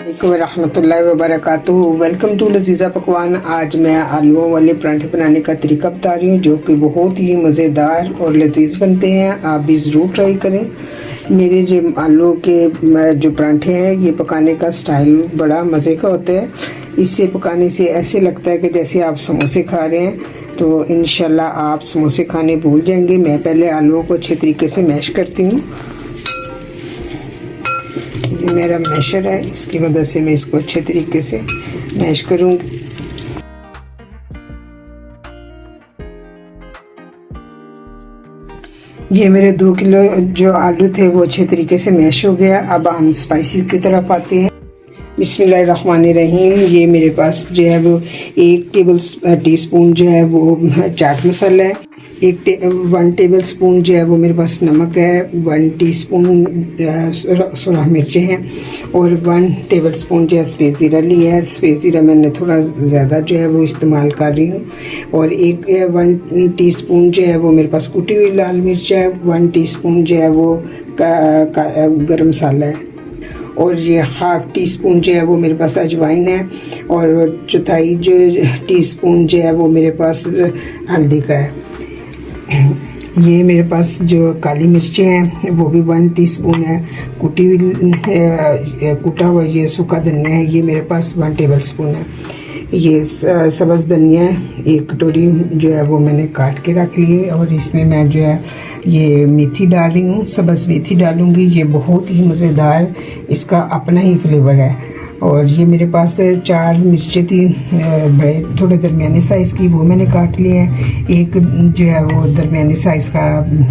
रहमतुल्लाहि व बरकातुहू। Welcome to लजीज़ा पकवान। आज मैं आलूओं वाले पराठे बनाने का तरीका बता रही हूँ जो कि बहुत ही मज़ेदार और लजीज बनते हैं। आप भी ज़रूर ट्राई करें। मेरे जो आलू के जो पराठे हैं ये पकाने का स्टाइल बड़ा मज़े का होता है। इससे पकाने से ऐसे लगता है कि जैसे आप समोसे खा रहे हैं, तो इंशाल्लाह आप समोसे खाने भूल जाएंगे। मैं पहले आलूओं को अच्छे तरीके से मैश करती हूँ। ये मेरा मैशर है, इसकी मदद से मैं इसको अच्छे तरीके से मैश करूँगी। ये मेरे 2 किलो जो आलू थे वो अच्छे तरीके से मैश हो गया। अब हम स्पाइसी की तरफ आते हैं। बिस्मिल्लाहिर्रहमानिर्रहीम। ये मेरे पास जो है वो 1 टीस्पून जो है वो चाट मसाला है, 1 टेबल स्पून जो है वो मेरे पास नमक है, 1 टीस्पून सुरख मिर्चें हैं और 1 टेबल स्पून जो है सफ़ेद ज़ीरा लिया है। सफ़ेद ज़ीरा मैंने थोड़ा ज़्यादा जो है वो इस्तेमाल कर रही हूँ। और 1 टीस्पून जो है वो मेरे पास कुटी हुई लाल मिर्च है, 1 टीस्पून जो है वो गरम मसाला है और ये 1/2 टीस्पून जो है वो मेरे पास अजवाइन है और चौथाई जो टीस्पून जो है वो मेरे पास हल्दी का है। ये मेरे पास जो काली मिर्चें हैं वो भी 1 टीस्पून है। कुटा हुआ ये सूखा धनिया है, ये मेरे पास 1 टेबल स्पून है। ये सब्ज़ धनिया है, 1 कटोरी जो है वो मैंने काट के रख ली है। और इसमें मैं जो है ये मेथी डाल रही हूँ, सब्ज़ मेथी डालूँगी। ये बहुत ही मज़ेदार, इसका अपना ही फ्लेवर है। और ये मेरे पास 4 मिर्चें थी बड़े थोड़े दरमियाने साइज़ की, वो मैंने काट लिए हैं। एक जो है वो दरमियाने साइज़ का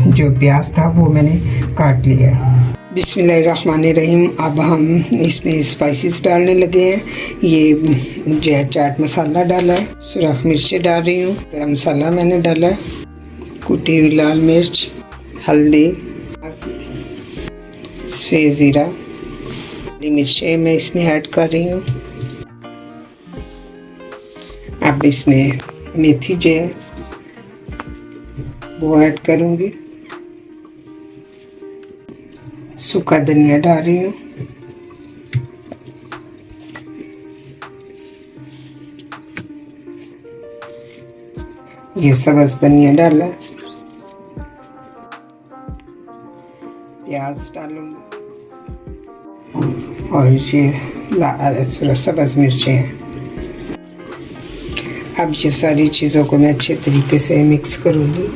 जो प्याज था वो मैंने काट लिया है। बिस्मिल्लाहिर्रहमानिर्रहीम। अब हम इसमें स्पाइसेस डालने लगे हैं। ये जो है चाट मसाला डाला है, सुरख मिर्चें डाल रही हूँ, गरम मसाला मैंने डाला है, कुटी हुई लाल मिर्च, हल्दी, सफ़ेद ज़ीरा, हरी मिर्चें मैं इसमें ऐड कर रही हूँ। अब इसमें मेथी जो है वो ऐड करूँगी, सूखा धनिया डाल रही हूँ, ये सब्ज़ धनिया डाला, प्याज डालूंगी और ये सब्ज़ मिर्चें हैं। अब ये सारी चीज़ों को मैं अच्छे तरीके से मिक्स करूँगी।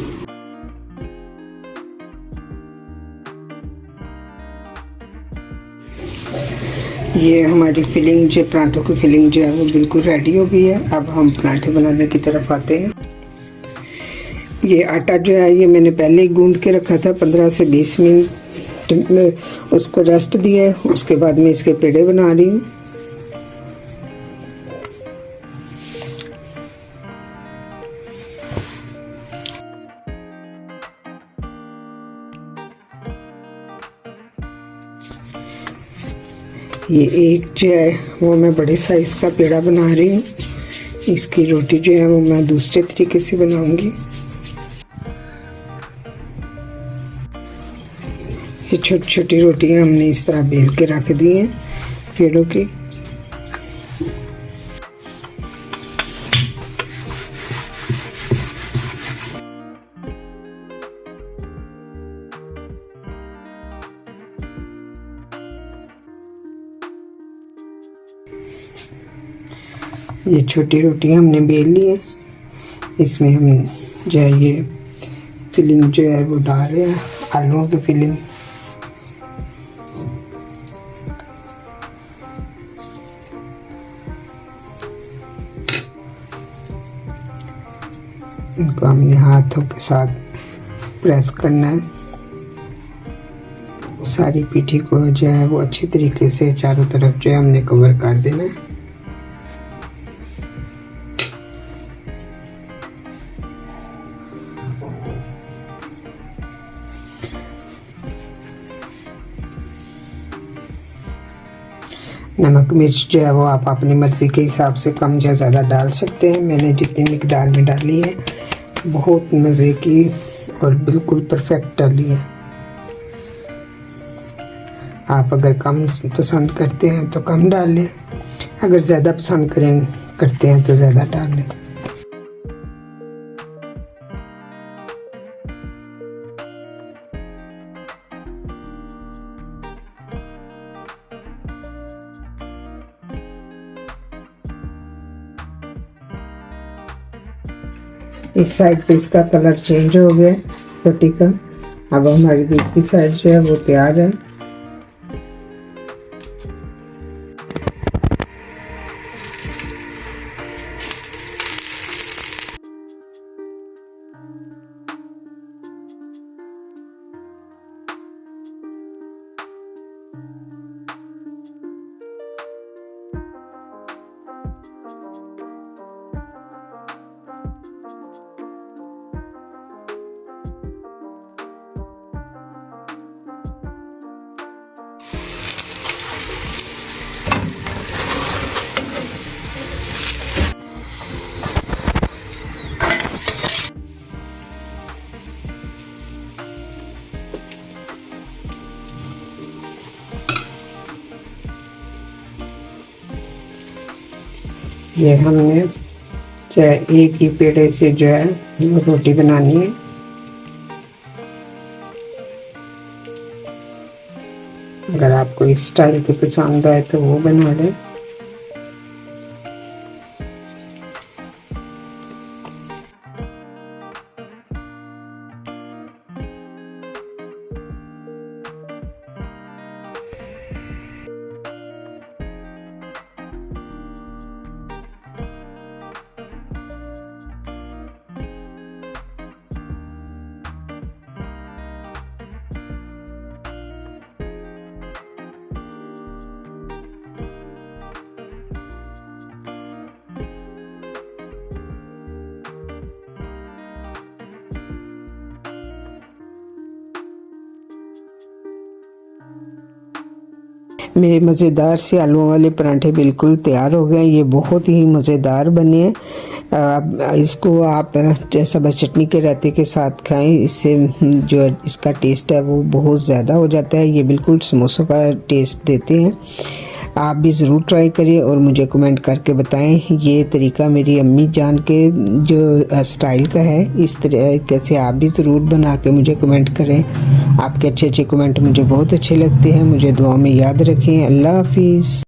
ये हमारी फिलिंग जो पराठों की फिलिंग जो है वो बिल्कुल रेडी हो गई है। अब हम पराठे बनाने की तरफ आते हैं। ये आटा जो है ये मैंने पहले ही गूंद के रखा था, 15 से 20 मिनट में उसको रेस्ट दिया है। उसके बाद मैं इसके पेड़े बना रही हूँ। ये एक जो है वो मैं बड़े साइज़ का पेड़ा बना रही हूँ। इसकी रोटी जो है वो मैं दूसरे तरीके से बनाऊंगी। ये छोटी छोटी रोटियां हमने इस तरह बेल के रख दी हैं पेड़ों की। ये छोटी रोटियां हमने बेल ली है। इसमें हम जो है ये फिलिंग जो है वो डाल रहे हैं, आलूओं की फिलिंग। इनको हमने हाथों के साथ प्रेस करना है। सारी पीठी को जो है वो अच्छी तरीके से चारों तरफ जो है हमने कवर कर देना है। नमक मिर्च जो है वो आप अपनी मर्ज़ी के हिसाब से कम या ज़्यादा डाल सकते हैं। मैंने जितनी मिकदार में डाली है बहुत मज़े की और बिल्कुल परफेक्ट डाली है। आप अगर कम पसंद करते हैं तो कम डाल लें, अगर ज़्यादा पसंद करते हैं तो ज़्यादा डाल लें। इस साइड पे इसका कलर चेंज हो गया रोटी का। अब हमारी दूसरी साइड जो है वो तैयार है। ये हमने जो है एक ही पेड़े से जो है रोटी बनानी है। अगर आपको इस स्टाइल की पसंद आए तो वो बना लें। मेरे मज़ेदार से आलूओं वाले पराठे बिल्कुल तैयार हो गए। ये बहुत ही मज़ेदार बने हैं। इसको आप जैसा बस चटनी के रायते के साथ खाएं, इससे जो इसका टेस्ट है वो बहुत ज़्यादा हो जाता है। ये बिल्कुल समोसों का टेस्ट देते हैं। आप भी ज़रूर ट्राई करिए और मुझे कमेंट करके बताएं। ये तरीका मेरी अम्मी जान के जो स्टाइल का है, इस तरीके से आप भी ज़रूर बना के मुझे कमेंट करें। आपके अच्छे अच्छे कमेंट मुझे बहुत अच्छे लगते हैं। मुझे दुआ में याद रखें। अल्लाह हाफिज़।